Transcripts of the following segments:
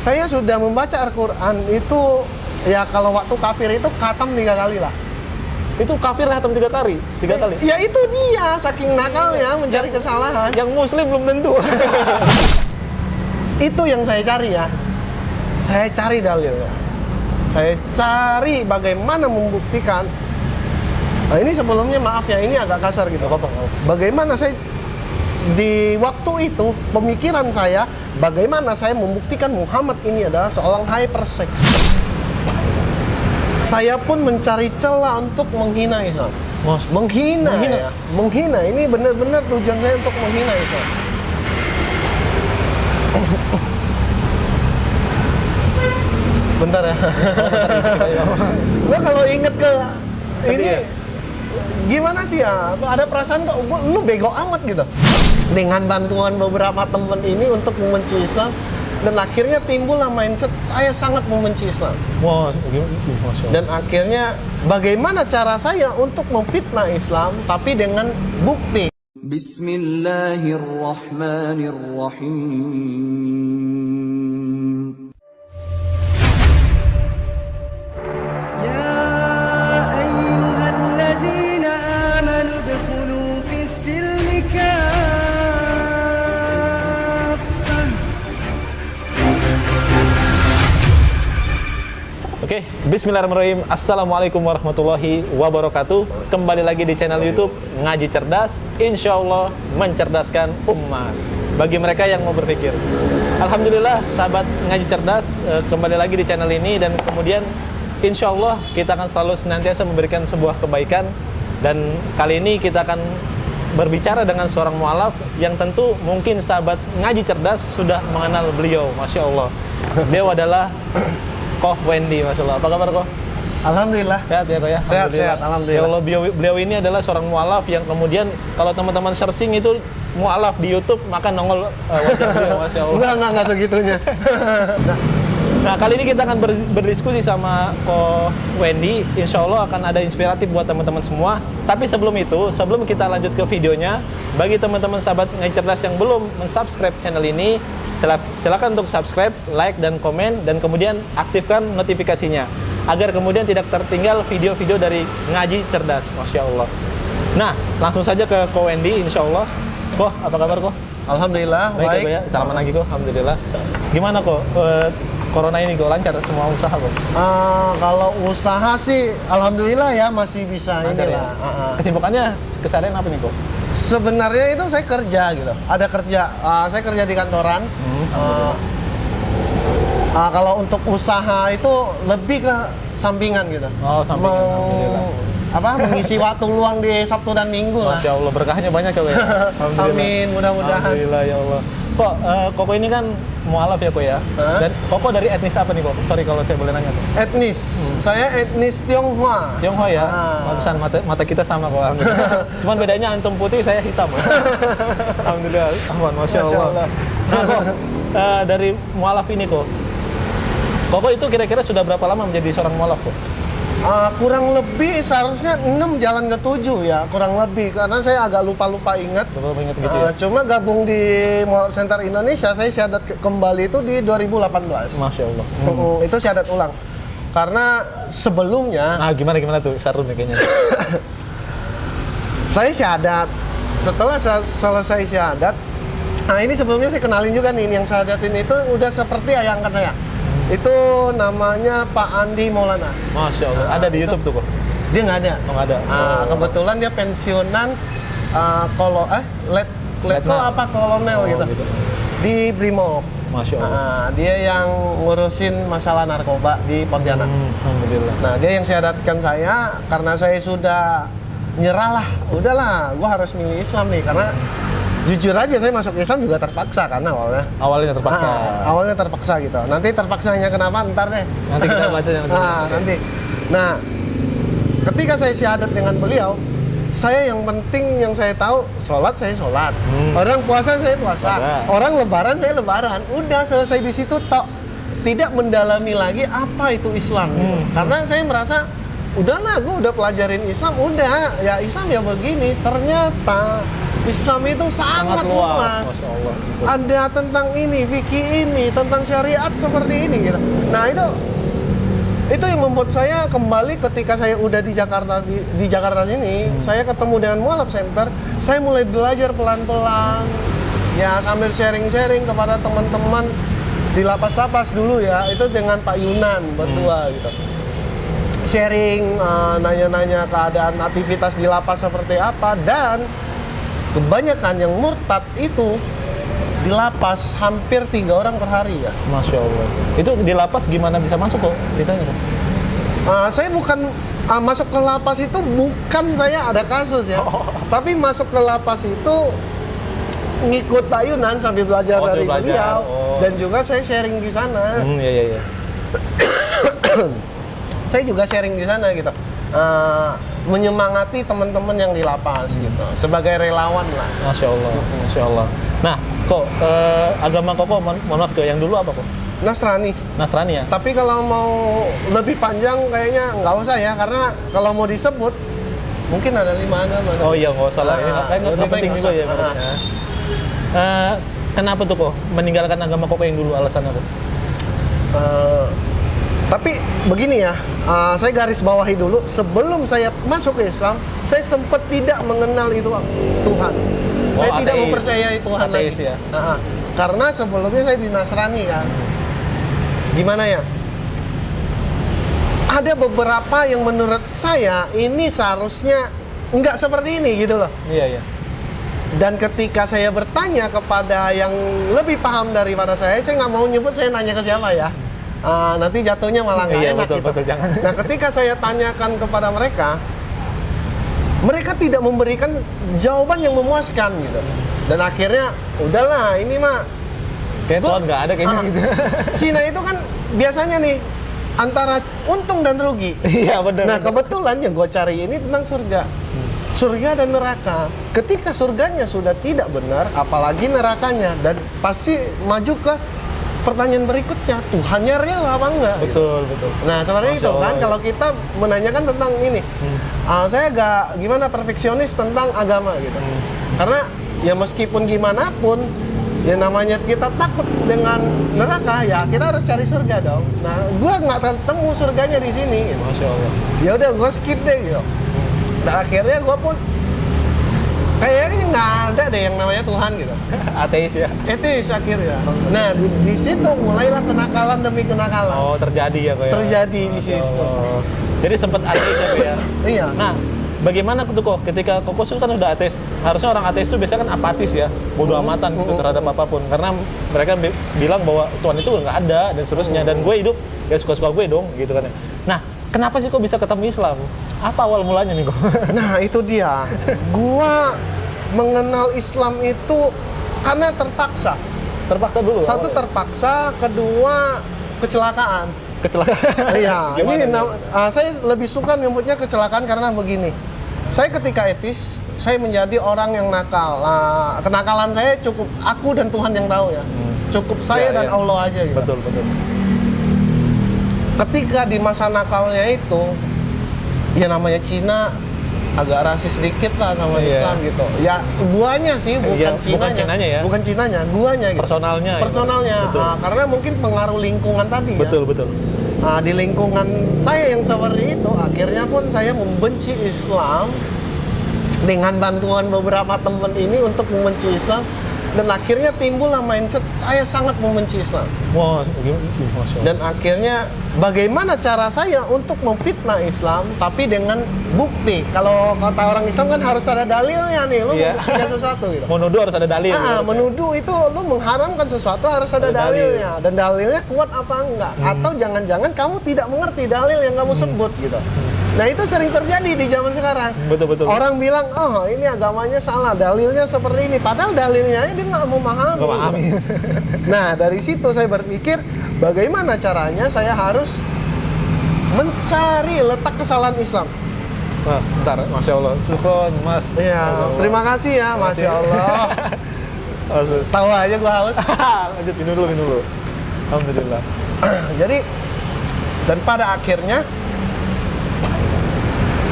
Saya sudah membaca Al-Quran itu, ya kalau waktu kafir itu khatam 3 kali lah. Itu kafir hatam 3 kali? 3 kali? Ya itu dia, saking nakalnya mencari kesalahan. Yang muslim belum tentu. Itu yang saya cari ya. Saya cari dalilnya. Saya cari bagaimana membuktikan. Nah ini sebelumnya maaf ya, ini agak kasar gitu. Apa-apa. Bagaimana saya di waktu itu pemikiran saya, bagaimana saya membuktikan Muhammad ini adalah seorang hypersex. Saya pun mencari celah untuk menghina Islam. Menghina. Ya. Menghina. Ini benar-benar tujuan saya untuk menghina Islam. Bentar ya. Gua kalau inget ke ini ya? gimana sih ya? Tuh ada perasaan kok lu bego amat gitu. Dengan bantuan beberapa teman ini untuk membenci Islam, dan akhirnya timbullah mindset saya sangat membenci Islam. Wah, Dan akhirnya bagaimana cara saya untuk memfitnah Islam tapi dengan bukti. Bismillahirrahmanirrahim. Ya ayyuhalladzina amanu udkhulu fis-silmi kaffah. Oke, bismillahirrahmanirrahim. Assalamualaikum warahmatullahi wabarakatuh. Kembali lagi di channel YouTube Ngaji Cerdas, insya Allah mencerdaskan umat. Bagi mereka yang mau berpikir. Alhamdulillah, sahabat Ngaji Cerdas, kembali lagi di channel ini. Dan kemudian insya Allah kita akan selalu senantiasa memberikan sebuah kebaikan. Dan kali ini kita akan berbicara dengan seorang mu'alaf yang tentu mungkin sahabat Ngaji Cerdas sudah mengenal beliau. Masya Allah. Beliau adalah Koh Wendy, Masya Allah. Apa kabar, Koh? Alhamdulillah. Sehat ya, Koh ya? Sehat, alhamdulillah. Ya Allah, beliau ini adalah seorang mu'alaf yang kemudian kalau teman-teman searching itu mu'alaf di YouTube, maka nongol wajah beliau, Masya Allah. Enggak segitunya. Nah, kali ini kita akan berdiskusi sama Koh Wendy. Insya Allah akan ada inspiratif buat teman-teman semua. Tapi sebelum itu, sebelum kita lanjut ke videonya, bagi teman-teman sahabat Ngaji Cerdas yang belum mensubscribe channel ini, silakan untuk subscribe, like, dan komen, dan kemudian aktifkan notifikasinya agar kemudian tidak tertinggal video-video dari Ngaji Cerdas. Masya Allah. Nah, langsung saja ke Koh Wendy, insya Allah. Koh, apa kabar, Koh? Alhamdulillah, baik. Ya, salaman lagi, Koh. Alhamdulillah. Gimana, Koh? Corona ini, Koh, lancar semua usaha, Koh? Kalau usaha sih, alhamdulillah ya masih bisa Lancar, inilah. ya? Kesibukannya keseharian apa nih, Koh? Sebenarnya itu saya kerja gitu. Ada kerja. Saya kerja di kantoran. Kalau untuk usaha itu lebih ke sampingan gitu. Oh, sampingan. Alhamdulillah. Mengisi waktu luang di Sabtu dan Minggu lah. Masya Allah, berkahnya banyak ya, Koh, ya? Alhamdulillah. Amin, mudah-mudahan. Alhamdulillah, ya Allah. Kok, Koko ini kan mu'alaf ya, Koh ya? Dan Koko dari etnis apa nih, Kok? Sorry kalau saya boleh nanya, Kok. Etnis. Saya etnis Tionghoa. Tionghoa ya? Pantesan mata kita sama, Kok. Alhamdulillah. Cuman bedanya antum putih, saya hitam. Alhamdulillah. Masya Allah. Nah, Kok, dari mu'alaf ini, Kok, Koko itu kira-kira sudah berapa lama menjadi seorang mu'alaf, Kok? Kurang lebih seharusnya 6 jalan ke 7 ya, kurang lebih, karena saya agak lupa-lupa ingat. Ingat gitu ya? Cuma gabung di Mu'alaf Center Indonesia, saya syahadat kembali itu di 2018. Masya Allah. Itu syahadat ulang. Karena sebelumnya Gimana tuh? Seru nih kayaknya. saya syahadat. Setelah selesai syahadat, nah ini sebelumnya saya kenalin juga nih, yang syahadatin itu udah seperti ayah angkat saya. Itu namanya Pak Andi Maulana. Masya Allah. Ada di YouTube tuh, Kok? Dia nggak ada. Oh, nggak ada. Kebetulan dia pensiunan letkol apa kolonel gitu. Di Brimob. Masya Allah. Dia yang ngurusin masalah narkoba di Pontianak. Alhamdulillah. Nah, dia yang syahadatkan saya karena saya sudah nyerah lah. Udahlah, gua harus milih Islam nih, karena jujur aja saya masuk Islam juga terpaksa kan awalnya. Awalnya terpaksa. Awalnya terpaksa gitu. Nanti terpaksanya kenapa ntar deh. Nanti kita baca yang nanti. Nah, ketika saya syahadat dengan beliau, saya yang penting yang saya tahu, sholat saya sholat. Orang puasa saya puasa. Orang lebaran saya lebaran. Udah selesai di situ tok. Tidak mendalami lagi apa itu Islam gitu. Karena saya merasa udahlah, gue udah pelajarin Islam, udah ya Islam ya begini. Ternyata Islam itu sangat luas. Masya Allah. Betul. Ada tentang ini, fikih ini, tentang syariat seperti ini gitu. Nah, itu yang membuat saya kembali ketika saya udah di Jakarta ini, saya ketemu dengan Mualaf Center, saya mulai belajar pelan-pelan. Ya, sambil sharing-sharing kepada teman-teman di lapas-lapas dulu ya, itu dengan Pak Yunan berdua gitu. Sharing, nanya-nanya keadaan aktivitas di lapas seperti apa, dan kebanyakan yang murtad itu di lapas hampir 3 orang per hari ya. Masya Allah. Itu di lapas gimana bisa masuk kok ceritanya kok? Saya bukan masuk ke lapas itu bukan saya ada kasus ya, tapi masuk ke lapas itu ngikut Pak Yunan sambil belajar dari beliau, dan juga saya sharing di sana. Iya. Saya juga sharing di sana gitu, menyemangati teman-teman yang di lapas gitu, sebagai relawan lah. Masya Allah, Masya Allah. Nah, kok agama kok mohon maaf ke yang dulu apa kok? Nasrani. Nasrani ya? Tapi kalau mau lebih panjang kayaknya nggak usah ya, karena kalau mau disebut mungkin ada 5 agama. Oh iya, nggak usah lah. Nggak penting juga ya. Kenapa tuh kok meninggalkan agama kok yang dulu, alasannya kok? Tapi begini ya, saya garis bawahi dulu, sebelum saya masuk ke Islam, saya sempat tidak mengenal itu Tuhan. Saya ateis. tidak mempercayai Tuhan Ateis lagi. ya? Karena sebelumnya saya di Nasrani kan. Gimana ya? Ada beberapa yang menurut saya ini seharusnya nggak seperti ini gitu loh. Iya. Dan ketika saya bertanya kepada yang lebih paham daripada saya nggak mau nyebut saya nanya ke siapa ya. Nanti jatuhnya malah nggak enak gitu. Betul, jangan. Nah, ketika saya tanyakan kepada mereka, mereka tidak memberikan jawaban yang memuaskan gitu. Dan akhirnya, udahlah, ini mah Kayak Tuhan nggak ada kayaknya gitu. Cina itu kan biasanya nih antara untung dan rugi. Iya benar. Nah, kebetulan yang gue cari ini tentang surga. Surga dan neraka. Ketika surganya sudah tidak benar, apalagi nerakanya, dan pasti maju ke pertanyaan berikutnya, Tuhannya real apa enggak? Betul. Nah, seperti itu kan, Allah. kalau kita menanyakan tentang ini, saya agak gimana perfeksionis tentang agama gitu. Karena ya meskipun gimana pun, ya namanya kita takut dengan neraka, ya kita harus cari surga dong. Nah, gua nggak ketemu surganya di sini. Gitu. Masya Allah. Ya udah, gua skip deh gitu. Dan akhirnya gua pun kayaknya nggak ada deh yang namanya Tuhan gitu. Ateis ya? Etis akhirnya. Nah, di situ mulailah kenakalan demi kenakalan. Oh, terjadi ya kok ya? Terjadi di situ. Allah. Jadi sempat ateis ya kok ya? Iya. Nah, bagaimana tuh kok ketika Koko itu kan udah ateis? Harusnya orang ateis itu biasanya kan apatis ya, bodoh amatan gitu terhadap apapun. Karena mereka bilang bahwa Tuhan itu nggak ada dan seterusnya. Dan gue hidup ya suka-suka gue dong gitu kan ya. Nah, kenapa sih kok bisa ketemu Islam? Apa awal mulanya nih kok? Nah, itu dia. Gua mengenal Islam itu karena terpaksa. Terpaksa dulu. Satu awalnya. terpaksa, kedua kecelakaan. Kecelakaan. Iya, Gimana ini nih? saya lebih suka nyebutnya kecelakaan karena begini. Saya ketika etis, saya menjadi orang yang nakal. Kenakalan saya cukup aku dan Tuhan yang tahu ya. Cukup saya Ya, dan ya. Allah aja gitu. Betul. Ketika di masa nakalnya itu, ya namanya Cina agak rasis sedikit lah sama Iya. Islam gitu. Ya guanya sih, bukan Iya, Cinanya. bukan Cinanya ya. Bukan Cinanya, guanya gitu. Personalnya. Personalnya. Betul. Karena mungkin pengaruh lingkungan tadi ya. Betul. Di lingkungan saya yang seperti itu, akhirnya pun saya membenci Islam dengan bantuan beberapa teman ini untuk membenci Islam, dan akhirnya timbullah mindset saya sangat membenci Islam. Wah, Masya Allah. Dan akhirnya bagaimana cara saya untuk memfitnah Islam tapi dengan bukti. Kalau kata orang Islam kan harus ada dalilnya nih, lu Iya. membuktikan sesuatu gitu. Mau nuduh harus ada dalil. gitu. Menuduh itu lu mengharamkan sesuatu harus ada Ada dalil. dalilnya, dan dalilnya kuat apa enggak, atau jangan-jangan kamu tidak mengerti dalil yang kamu sebut gitu. Nah, itu sering terjadi di zaman sekarang. Betul. Orang bilang, oh ini agamanya salah, dalilnya seperti ini, padahal dalilnya dia nggak mau memahami. Nggak memahami. Nah, dari situ saya berpikir, bagaimana caranya saya harus mencari letak kesalahan Islam. Nah, sebentar, Masya Allah. Syukron, Mas. Iya, Masya Allah. terima kasih ya, Masya Allah. Tahu aja gua haus. Lanjut, minum dulu. Alhamdulillah. Jadi, dan pada akhirnya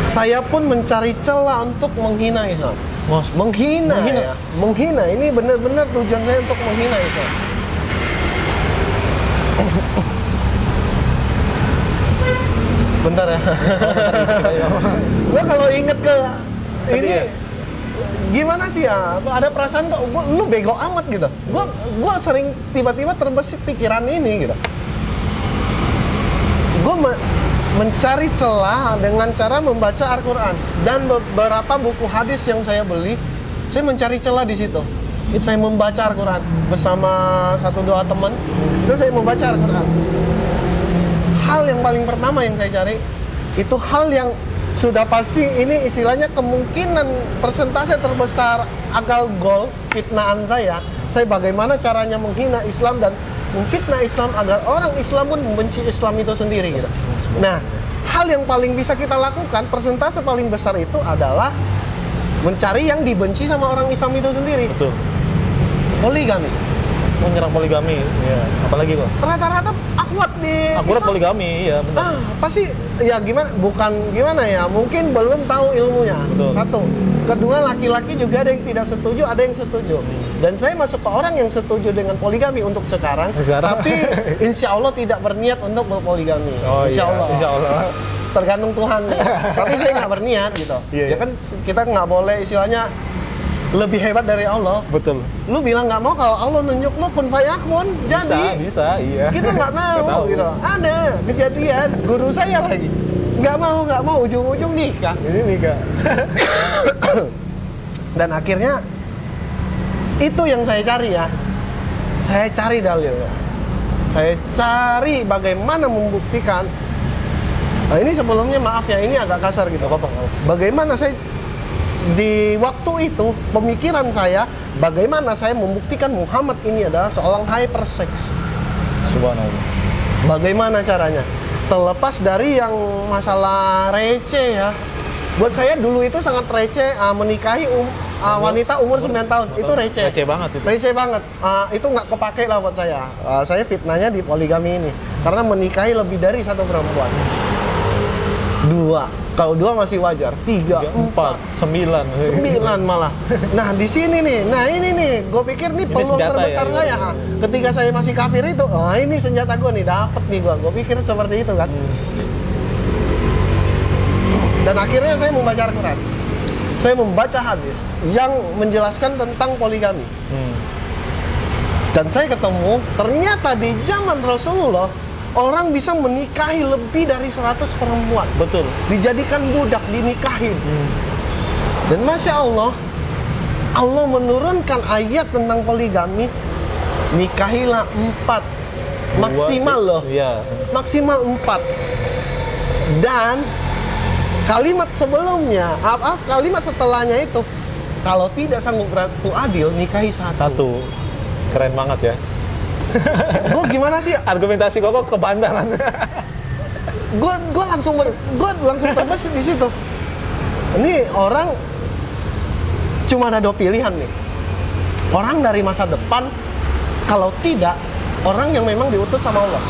saya pun mencari celah untuk menghina Islam. Menghina. Ya. Menghina. Ini benar-benar tujuan saya untuk menghina Islam. Bentar ya. Gua kalau inget ke Sedih ini ya? gimana sih ya? Tuh ada perasaan kok lu bego amat gitu. Gua sering tiba-tiba terbesit pikiran ini gitu. Gua mencari celah dengan cara membaca Al-Quran dan beberapa buku hadis yang saya beli, saya mencari celah di situ. Saya membaca Al-Quran bersama 1-2 teman, itu saya membaca Al-Quran. Hal yang paling pertama yang saya cari itu hal yang sudah pasti ini istilahnya kemungkinan persentase terbesar agal gol fitnahan saya bagaimana caranya menghina Islam dan memfitnah Islam agar orang Islam pun membenci Islam itu sendiri gitu. Nah, hal yang paling bisa kita lakukan, persentase paling besar itu adalah mencari yang dibenci sama orang Islam itu sendiri. Betul. Poligami. Menyerang poligami, ya. Apalagi kok? Rata-rata akurat di Akurat Islam. poligami, ya benar. Pasti ya gimana ya, mungkin belum tahu ilmunya. Betul. Satu. Kedua, laki-laki juga ada yang tidak setuju, ada yang setuju. Dan saya masuk ke orang yang setuju dengan poligami untuk sekarang. Tapi insya Allah tidak berniat untuk berpoligami. Oh, insya Allah. Insya Allah. Tergantung Tuhan. Tapi saya nggak berniat gitu. Iya, Ya kan kita nggak boleh istilahnya lebih hebat dari Allah. Betul. Lu bilang nggak mau, kalau Allah nunjuk lu kun fayakun, jadi Bisa, iya. kita nggak Nggak tahu tahu. gitu. Ada kejadian guru saya lagi nggak mau ujung-ujung nikah. Ini nih, Kak. Dan akhirnya itu yang saya cari ya. Saya cari dalilnya. Saya cari bagaimana membuktikan. Nah, ini sebelumnya maaf ya, ini agak kasar gitu. Apa-apa. Bagaimana saya di waktu itu pemikiran saya bagaimana saya membuktikan Muhammad ini adalah seorang hypersex. Subhanallah. Bagaimana caranya? Terlepas dari yang masalah receh ya. Buat saya dulu itu sangat receh menikahi wanita umur 9 tahun. Itu receh. Receh banget itu. Receh banget. Itu nggak kepake lah buat saya. Saya fitnahnya di poligami ini. Karena menikahi lebih dari satu perempuan. 2. Kalau 2 masih wajar. 3, 4, 9 malah. Nah di sini nih, nah ini nih, gue pikir nih peluang senjata terbesar ya, saya. Ketika saya masih kafir itu, oh ini senjata gue nih, dapet nih gue. Gue pikir seperti itu kan. Dan akhirnya saya membaca Al-Quran. Saya membaca hadis yang menjelaskan tentang poligami. Dan saya ketemu, ternyata di zaman Rasulullah, orang bisa menikahi lebih dari 100 perempuan. Betul. Dijadikan budak, dinikahin. Dan Masya Allah, Allah menurunkan ayat tentang poligami. Nikahilah 4. Maksimal loh. Iya. Maksimal 4. Dan kalimat sebelumnya, kalimat setelahnya itu, kalau tidak sanggup berlaku adil, nikahi 1. Keren banget ya. Gue gimana sih? Argumentasi kok kebantaran. Gue langsung terbesit di situ. Ini orang cuma ada 2 pilihan nih. Orang dari masa depan, kalau tidak, orang yang memang diutus sama Allah.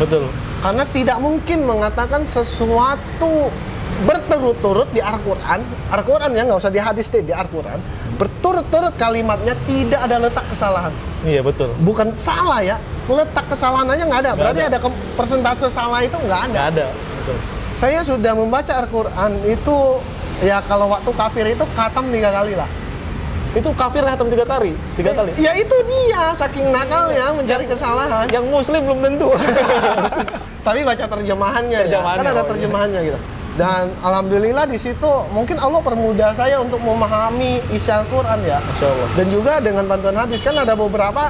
Betul. Karena tidak mungkin mengatakan sesuatu berturut-turut di Al-Quran. Al-Quran ya, nggak usah di hadis deh, di Al-Quran. Berturut-turut kalimatnya tidak ada letak kesalahan. Iya, betul. Bukan salah ya, letak kesalahan aja nggak ada. Berarti ada persentase salah itu nggak ada. Nggak ada. Betul. Saya sudah membaca Al-Quran itu, ya kalau waktu kafir itu khatam 3 kali lah. Itu kafir hatam 3 kali. 3 kali. Ya itu dia, saking nakalnya mencari kesalahan. Yang muslim belum tentu. Tapi baca terjemahannya ya, kan ada terjemahannya gitu. Dan alhamdulillah di situ mungkin Allah permudah saya untuk memahami isi Al-Quran ya. Masya Allah. Dan juga dengan bantuan hadis, kan ada beberapa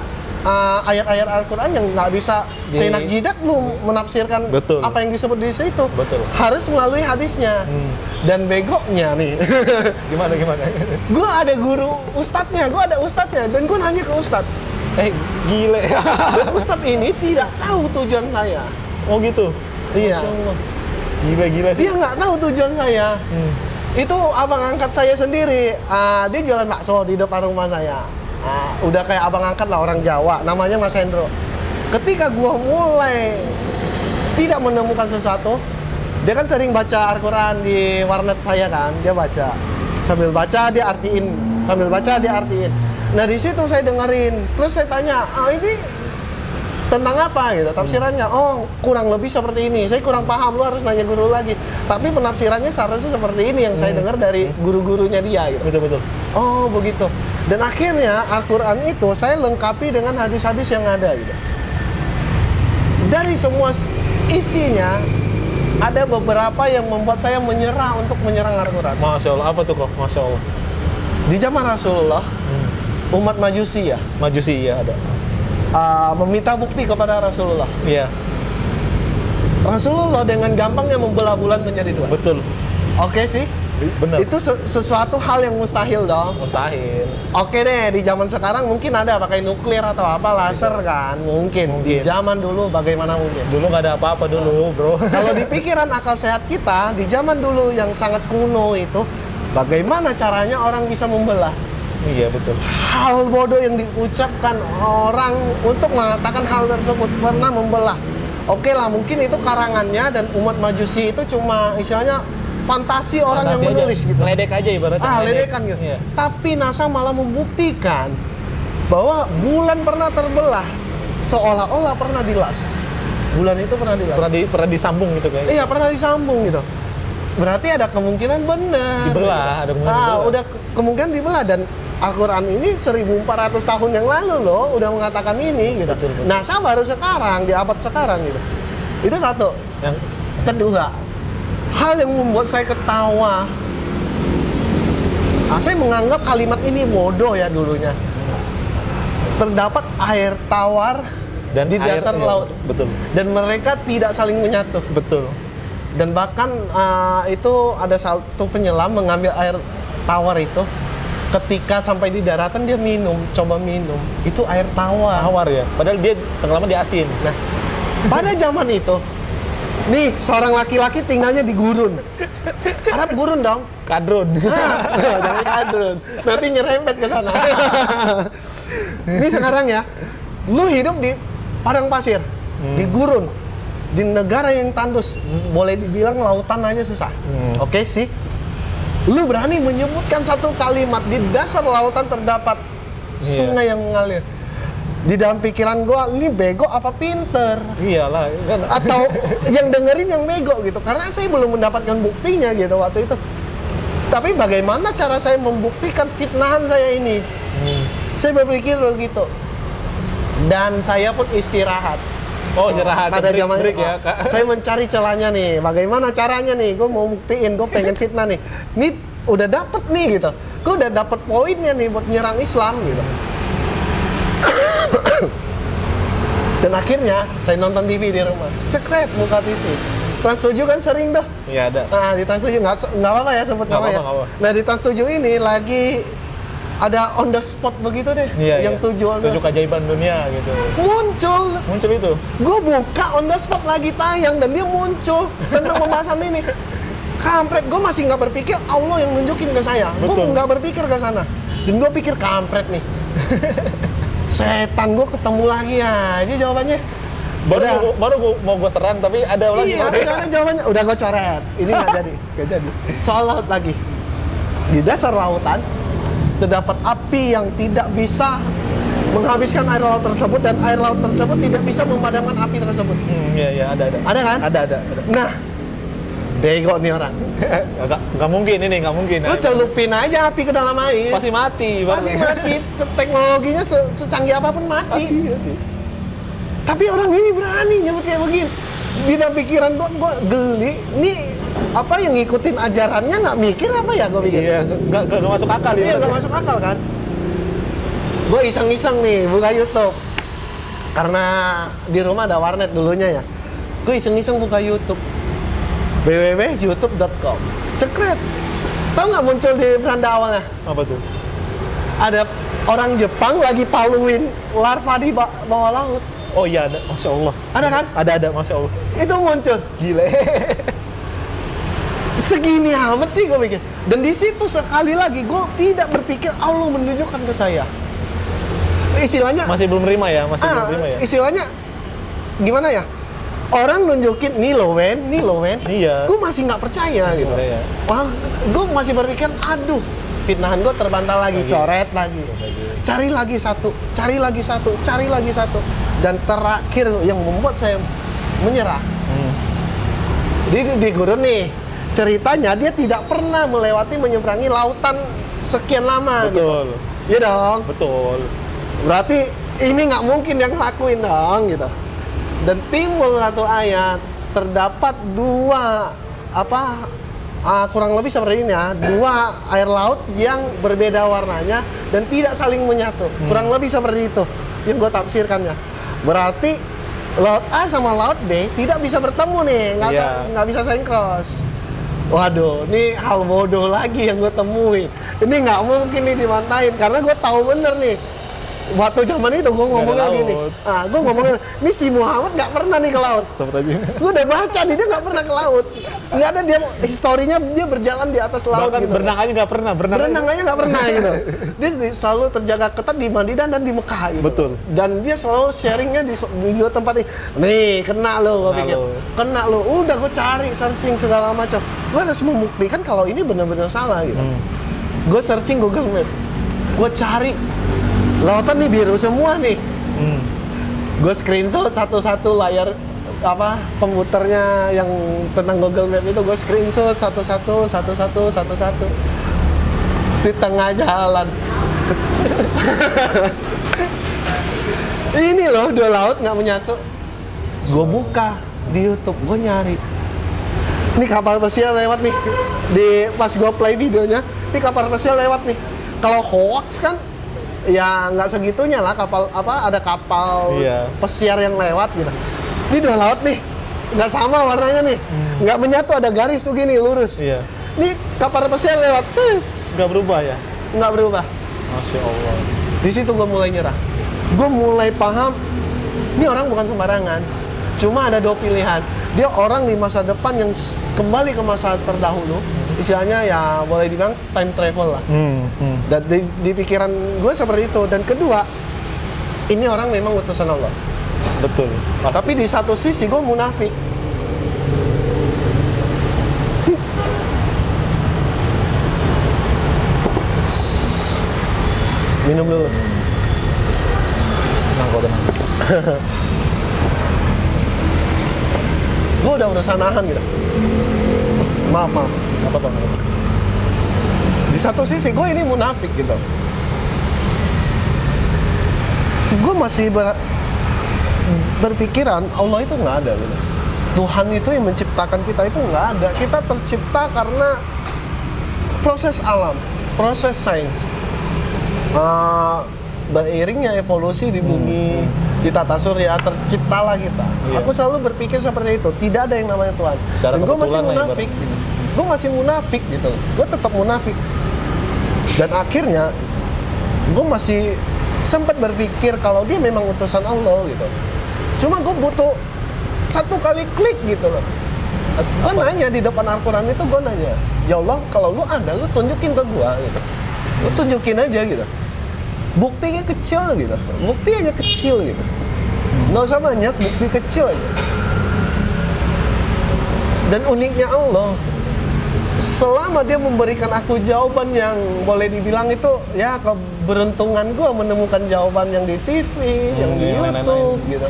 ayat-ayat Al-Quran yang nggak bisa seenak jidat lu menafsirkan. Betul. Apa yang disebut di situ. Betul. Harus melalui hadisnya. Dan begoknya nih. Gimana? Gue ada guru ustadznya, gue ada ustadznya, dan gue nanya ke ustadz. Gile. Dan ustadz ini tidak tahu tujuan saya. Oh gitu? Iya. Masya Allah. Gila sih. Dia nggak tahu tujuan saya. Itu abang angkat saya sendiri. Dia jualan bakso di depan rumah saya. Udah kayak abang angkat lah, orang Jawa. Namanya Mas Hendro. Ketika gua mulai tidak menemukan sesuatu, dia kan sering baca Al-Quran di warnet saya kan. Dia baca. Sambil baca dia artiin Sambil baca diartiin. Nah di situ saya dengerin, terus saya tanya, ini tentang apa gitu tafsirannya? Oh kurang lebih seperti ini. Saya kurang paham, lu harus nanya guru lagi. Tapi penafsirannya seharusnya seperti ini yang saya dengar dari guru-gurunya dia gitu. Betul. Oh begitu. Dan akhirnya Al-Quran itu saya lengkapi dengan hadis-hadis yang ada gitu. Dari semua isinya ada beberapa yang membuat saya menyerah untuk menyerang Al-Quran. Masya Allah, apa tuh kok? Masya Allah. Di zaman Rasulullah, umat Majusi ya, Majusi ya ada. meminta bukti kepada Rasulullah. Iya, Rasulullah dengan gampangnya membelah bulan menjadi dua. betul. Oke sih, Benar. itu sesuatu hal yang mustahil dong. Mustahil. Oke deh, di zaman sekarang mungkin ada pakai nuklir atau apa, laser kan, mungkin. Di zaman dulu bagaimana mungkin? Dulu nggak ada apa-apa dulu, bro. Kalau di pikiran akal sehat kita, di zaman dulu yang sangat kuno itu, bagaimana caranya orang bisa membelah? Iya, betul. Hal bodoh yang diucapkan orang untuk mengatakan hal tersebut pernah membelah. Oke lah, mungkin itu karangannya dan umat Majusi itu cuma istilahnya fantasi orang yang menulis gitu. Ledek aja ibaratnya. Ledekan gitu. Iya. Tapi NASA malah membuktikan bahwa bulan pernah terbelah seolah-olah pernah dilas. Bulan itu pernah dilas. Pernah disambung gitu kayaknya. Iya, pernah disambung gitu. Berarti ada kemungkinan benar. Dibelah, ada kemungkinan dibelah. Udah kemungkinan dibelah dan Al-Quran ini 1400 tahun yang lalu loh udah mengatakan ini gitu. Betul. NASA baru sekarang di abad sekarang gitu. Itu satu. Yang Kedua, hal yang membuat saya ketawa. Saya menganggap kalimat ini bodoh ya dulunya. Terdapat air tawar dan di air, dasar iya, laut. Betul. Dan mereka tidak saling menyatu. Betul. Dan bahkan itu ada satu penyelam mengambil air tawar itu, ketika sampai di daratan dia coba minum, itu air tawar. Tawar ya. Padahal dia tenggelamnya di asin. Nah, pada zaman itu, nih seorang laki-laki tinggalnya di gurun. Arab gurun dong. Kadrun. Jangan kadrun. Nanti nyerempet ke sana. Ini sekarang ya, lu hidup di padang pasir, di gurun, di negara yang tandus, boleh dibilang lautan aja susah. Oke sih. Lu berani menyebutkan satu kalimat di dasar lautan terdapat sungai yang mengalir. Di dalam pikiran gua, ini bego apa pinter? Iyalah, kan. Atau yang dengerin yang bego gitu. Karena saya belum mendapatkan buktinya gitu waktu itu. Tapi bagaimana cara saya membuktikan fitnahan saya ini? Saya berpikir begitu. Dan saya pun istirahat. Oh, istirahat. Pada zaman break ya, Kak. Saya mencari celahnya nih. Bagaimana caranya nih? Gue mau buktiin, gue pengen fitnah nih. Ini udah dapet nih gitu. Gue udah dapet poinnya nih buat nyerang Islam gitu. Dan akhirnya saya nonton TV di rumah. Cekret buka TV. Trans 7 kan sering dah. Iya, ada. Nah di Trans 7 nggak apa-apa ya sebut Nggak nama ya. apa-apa. Nah di Trans 7 ini lagi ada on the spot begitu deh. Iya, yang 7 on the 7 spot. keajaiban dunia gitu. Muncul itu. gue buka on the spot lagi tayang dan dia muncul tentang pembahasan ini. Kampret, gue masih nggak berpikir Allah yang nunjukin ke saya. Gue Betul. nggak berpikir ke sana. Dan gue pikir kampret nih. Setan, gue ketemu lagi aja jawabannya. Baru mau gue serang tapi ada lagi. Iya, ada jawabannya. Udah gue coret. Ini nggak jadi. Soal laut lagi. Di dasar lautan terdapat api yang tidak bisa menghabiskan air laut tersebut dan air laut tersebut tidak bisa memadamkan api tersebut. Iya, ada. Ada kan? Ada. Nah, bego nih orang. Nggak mungkin ini, nggak mungkin. Lu celupin aja api ke dalam air. Pasti mati. Pasti mati. Teknologinya secanggih apapun mati. Tapi orang ini berani nyebut kayak begini. Di dalam pikiran gua geli. Ini apa yang ngikutin ajarannya nggak mikir apa ya gua pikir. Iya, nggak masuk akal ya. Iya, nggak masuk akal kan. Gue iseng-iseng nih buka YouTube. Karena di rumah ada warnet dulunya ya. Gue iseng-iseng buka YouTube. www.youtube.com. Cekret. Tahu nggak muncul di beranda awalnya? Apa tuh? Ada orang Jepang lagi paluin larva di bawah laut. Oh iya, ada. Masya Allah. Ada kan? Ada. Masya Allah. Itu muncul. Gile. Segini amat sih gue pikir. Dan di situ sekali lagi gue tidak berpikir Allah menunjukkan ke saya. Istilahnya Masih belum terima ya? Belum terima ya? Istilahnya gimana ya? Orang nunjukin nih loh Wen. Iya. Gue masih nggak percaya gitu. Iya. Wah, gue masih berpikir, aduh, fitnahan gue terbantah lagi, coret lagi. Cari lagi satu, cari lagi satu, cari lagi satu. Dan terakhir yang membuat saya menyerah. Di gurun nih, ceritanya dia tidak pernah melewati menyeberangi lautan sekian lama. Betul. Iya dong. Betul. Berarti ini nggak mungkin yang ngelakuin dong gitu. Dan timbul satu ayat, terdapat dua kurang lebih seperti ini ya, dua air laut yang berbeda warnanya dan tidak saling menyatu. Kurang lebih seperti itu yang gue tafsirkannya. Berarti laut A sama laut B tidak bisa bertemu nih, nggak bisa sinkros. Waduh, ini hal bodoh lagi yang gue temuin. Ini nggak mungkin nih dimantain karena gue tahu bener nih. Waktu zaman itu gue ngomongnya gini, gue ngomongnya, ini si Muhammad nggak pernah nih ke laut. Gue udah baca nih, dia nggak pernah ke laut. Nggak ada dia, historinya dia berjalan di atas laut. Bahkan gitu. berenang aja nggak pernah. Berenang aja nggak pernah gitu. Dia selalu terjaga ketat di Madinah dan di Mekah gitu. Betul. Dan dia selalu sharingnya di dua tempat ini. Nih, kena lo, gue pikir. Kena lo. Udah gue cari, searching segala macam. Gue harus membuktikan kalau ini benar-benar salah gitu. Gue searching Google Maps. Gue cari. Lautan nih biru semua nih. Gue screenshot satu-satu layar pemuternya yang tentang Google Map itu, gue screenshot satu-satu di tengah jalan. Ini loh dua laut nggak menyatu. Gue buka di YouTube, gue nyari. Ini kapal pesiar lewat nih. Pas gue play videonya, ini kapal pesiar lewat nih. Kalau hoax kan ya nggak segitunya lah, kapal ada kapal pesiar yang lewat gitu. Ini dua laut nih, nggak sama warnanya nih, nggak menyatu, ada garis begini lurus. Ini kapal pesiar lewat, nggak berubah ya? Nggak berubah. Masya Allah. Di situ gue mulai nyerah. Gue mulai paham, ini orang bukan sembarangan. Cuma ada dua pilihan. Dia orang di masa depan yang kembali ke masa terdahulu, istilahnya ya boleh dibilang time travel lah. Dan di pikiran gue seperti itu. Dan kedua, ini orang memang utusan Allah. Betul. Tapi di satu sisi gue munafik. Minum dulu. Tenang. Gue udah berusaha nahan gitu. Maaf. Apa bang? Di satu sisi gue ini munafik gitu. Gue masih berpikiran Allah itu nggak ada gitu. Tuhan itu yang menciptakan kita itu nggak ada. Kita tercipta karena proses alam, proses sains. Beriringnya evolusi di bumi, di tata surya, terciptalah kita. Aku selalu berpikir seperti itu. Tidak ada yang namanya Tuhan. Dan gue masih munafik. Gue masih munafik gitu. Gue tetap munafik. Dan akhirnya gue masih sempat berpikir kalau dia memang utusan Allah gitu. Cuma gue butuh satu kali klik gitu loh. Gue nanya di depan Al-Quran itu, gue nanya, ya Allah, kalau lu ada, lu tunjukin ke gue gitu. Lu tunjukin aja gitu. Buktinya kecil gitu. Bukti aja kecil gitu. Nggak usah banyak, bukti kecil aja. Dan uniknya Allah, selama dia memberikan aku jawaban yang boleh dibilang itu ya keberuntungan gue menemukan jawaban yang di TV, yang di YouTube gitu.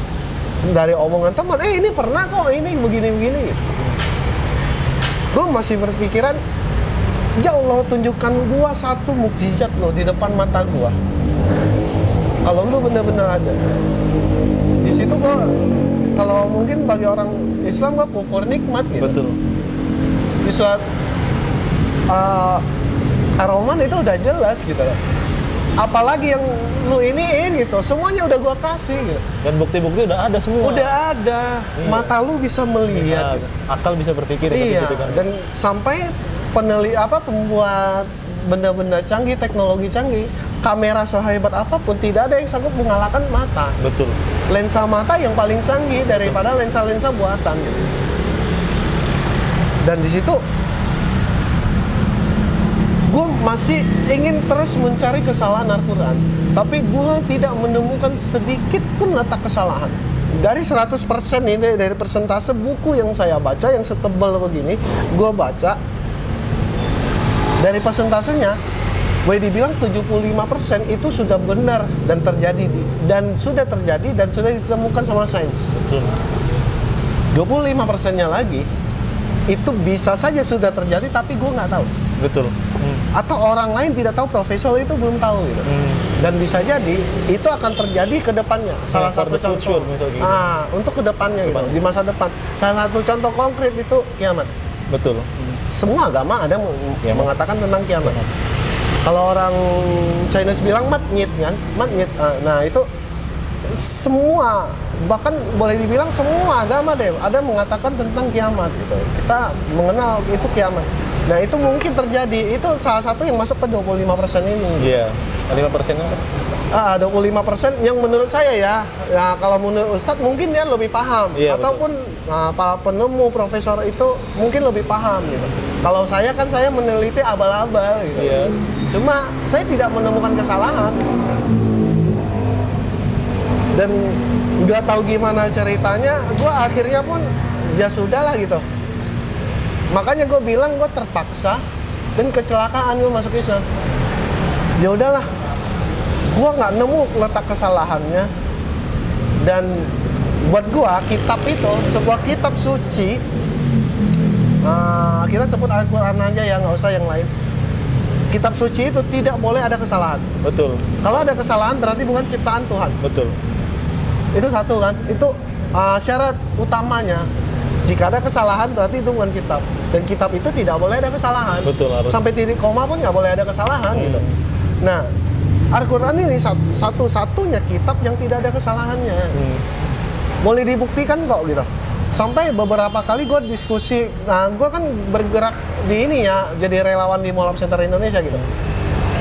Dari omongan teman, ini pernah kok, ini begini-begini gitu. Gue masih berpikiran, ya Allah tunjukkan gue satu mukjizat lo di depan mata gue. Kalau lu benar-benar ada. Di situ gue, kalau mungkin bagi orang Islam gue kufur nikmat gitu. Betul. Di surat Ar-Rahman itu udah jelas gitu loh. Apalagi yang lu iniin gitu, semuanya udah gua kasih gitu. Dan bukti-bukti udah ada semua. Udah ada. Iya. Mata lu bisa melihat. Gitu. Akal bisa berpikir gitu kan. Dan sampai pembuat benda-benda canggih, teknologi canggih, kamera sehebat apapun tidak ada yang sanggup mengalahkan mata. Betul. Lensa mata yang paling canggih daripada lensa-lensa buatan gitu. Dan di situ gue masih ingin terus mencari kesalahan Al-Quran, tapi gue tidak menemukan sedikit pun letak kesalahan. Dari 100% ini, dari persentase buku yang saya baca, yang setebal begini, gue baca, dari persentasenya boleh dibilang 75% itu sudah benar dan terjadi dan sudah ditemukan sama sains. Betul. 25%-nya lagi itu bisa saja sudah terjadi tapi gue nggak tahu. Betul. Atau orang lain tidak tahu, profesor itu belum tahu gitu. Dan bisa jadi itu akan terjadi ke depannya. Salah satu contoh. Gitu. Untuk ke depannya gitu, di masa depan. Salah satu contoh konkret itu kiamat. Betul. Semua agama ada mengatakan tentang kiamat. Kalau orang Chinese bilang matnyit kan, matnyit. Nah itu semua, bahkan boleh dibilang semua agama deh ada mengatakan tentang kiamat gitu. Kita mengenal itu kiamat. Nah itu mungkin terjadi, itu salah satu yang masuk ke 25% ini. Iya, 5% 25% yang menurut saya ya kalau menurut Ustadz mungkin dia lebih paham. Iya, Ataupun para penemu, profesor itu mungkin lebih paham gitu. Kalau saya kan saya meneliti abal-abal gitu. Iya. Cuma saya tidak menemukan kesalahan. Dan nggak tahu gimana ceritanya, gue akhirnya pun ya sudahlah gitu. Makanya gue bilang gue terpaksa dan kecelakaan gue masuk Islam. Ya udahlah, gue nggak nemu letak kesalahannya. Dan buat gue kitab itu sebuah kitab suci. Kita sebut Al-Quran aja ya, nggak usah yang lain. Kitab suci itu tidak boleh ada kesalahan. Betul. Kalau ada kesalahan berarti bukan ciptaan Tuhan. Betul. Itu satu kan, itu syarat utamanya. Jika ada kesalahan berarti itu bukan kitab. Dan kitab itu tidak boleh ada kesalahan. Betul, harus. Sampai titik koma pun nggak boleh ada kesalahan gitu. Nah, Al-Quran ini satu-satunya kitab yang tidak ada kesalahannya. Boleh dibuktikan kok gitu. Sampai beberapa kali gue diskusi, gue kan bergerak di ini ya, jadi relawan di Mall of Center Indonesia gitu.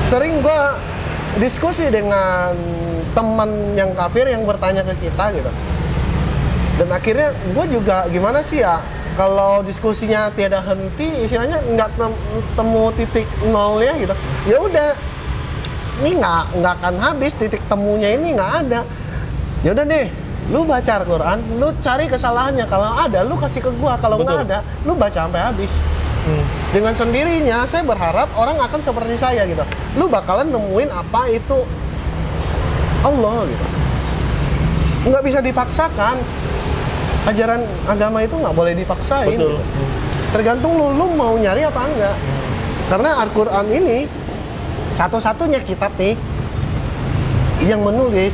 Sering gue diskusi dengan teman yang kafir yang bertanya ke kita gitu. Dan akhirnya gue juga gimana sih ya, kalau diskusinya tiada henti, istilahnya nggak temu titik nolnya gitu. Ya udah, ini nggak akan habis, titik temunya ini nggak ada. Ya udah deh, lu baca Al-Quran, lu cari kesalahannya. Kalau ada, lu kasih ke gua. Kalau nggak ada, lu baca sampai habis. Dengan sendirinya, saya berharap orang akan seperti saya gitu. Lu bakalan nemuin apa itu Allah gitu. Nggak bisa dipaksakan. Ajaran agama itu nggak boleh dipaksain. Betul. Gitu. Tergantung lu mau nyari apa enggak. Karena Al-Quran ini satu-satunya kitab nih yang menulis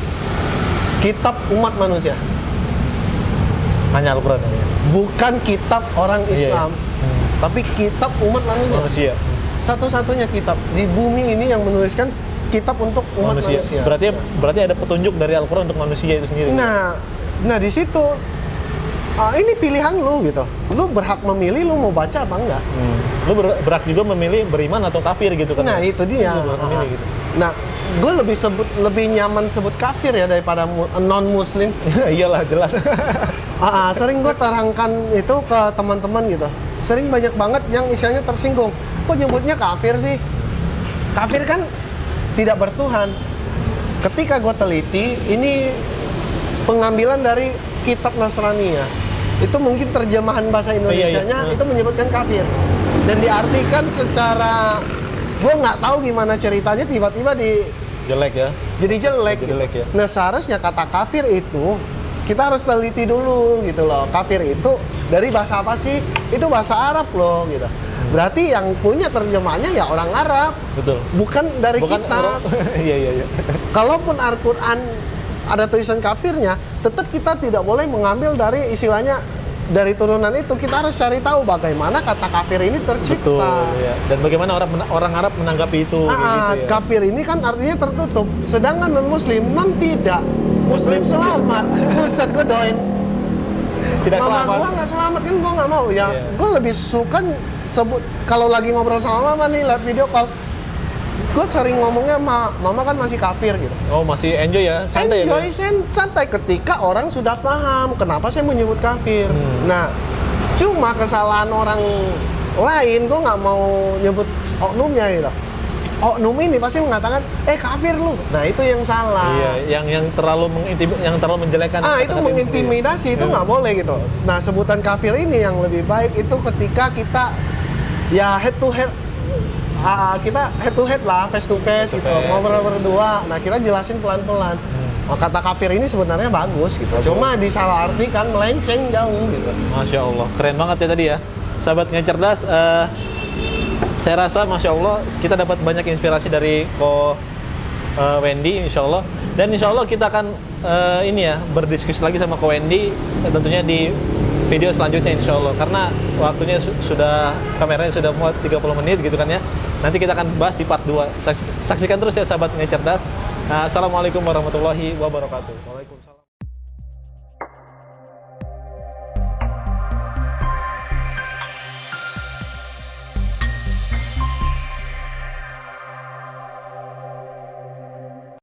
kitab umat manusia. Hanya Al-Quran ya? Bukan kitab orang Islam, tapi kitab umat manusia. Satu-satunya kitab di bumi ini yang menuliskan kitab untuk umat manusia. Berarti ada petunjuk dari Al-Quran untuk manusia itu sendiri. Nah di situ ini pilihan lu gitu. Lu berhak memilih lu mau baca apa enggak. Lu berhak juga memilih beriman atau kafir gitu kan. Nah, itu dia. Lu berhak memilih gitu. Nah, gue lebih nyaman sebut kafir ya daripada non muslim. Iyalah jelas. Sering gue terangkan itu ke teman-teman gitu. Sering banyak banget yang istilahnya tersinggung. Kok nyebutnya kafir sih? Kafir kan tidak bertuhan. Ketika gue teliti, ini pengambilan dari kitab Nasraniyah. Itu mungkin terjemahan bahasa Indonesianya itu menyebutkan kafir. Dan diartikan secara, gue nggak tahu gimana ceritanya tiba-tiba jelek ya. Jadi jelek ya. Nah seharusnya kata kafir itu kita harus teliti dulu gitu loh. Kafir itu dari bahasa apa sih? Itu bahasa Arab loh gitu. Berarti yang punya terjemahannya ya orang Arab. Betul. Bukan kita. Iya. Kalaupun Al-Quran ada tulisan kafirnya, tetap kita tidak boleh mengambil dari istilahnya dari turunan itu. Kita harus cari tahu bagaimana kata kafir ini tercipta. Betul, ya. Dan bagaimana orang Arab menanggapi itu. Gitu ya. Kafir ini kan artinya tertutup, sedangkan non-muslim tidak. Muslim selamat. Buset, gue doain tidak mama selamat. Gue nggak selamat kan, gue nggak mau ya. Gue lebih suka sebut, kalau lagi ngobrol sama mama nih, lihat video call, gue sering ngomongnya mama kan masih kafir gitu. Oh, masih enjoy ya? Santai enjoy, ya? santai ketika orang sudah paham kenapa saya menyebut kafir. Nah, cuma kesalahan orang lain, gue nggak mau nyebut oknumnya gitu. Oknum ini pasti mengatakan, kafir lu. Nah, itu yang salah. Iya, yang terlalu menjelekkan. Itu mengintimidasi, itu nggak boleh gitu. Nah, sebutan kafir ini yang lebih baik itu ketika kita ya head to head kita head to head lah, face to face gitu, ngobrol berdua. Nah kita jelasin pelan-pelan. Kata kafir ini sebenarnya bagus gitu, cuma disalahartikan melenceng jauh gitu. Masya Allah, keren banget ya tadi ya, sahabat Ngaji Cerdas. Saya rasa Masya Allah kita dapat banyak inspirasi dari Ko Wendy, Insya Allah. Dan Insya Allah kita akan berdiskusi lagi sama Ko Wendy tentunya di video selanjutnya Insya Allah. Karena waktunya kameranya sudah muat 30 menit gitu kan ya. Nanti kita akan bahas di part 2. Saksikan terus ya sahabat Ngaji Cerdas. Assalamualaikum warahmatullahi wabarakatuh. Waalaikumsalam.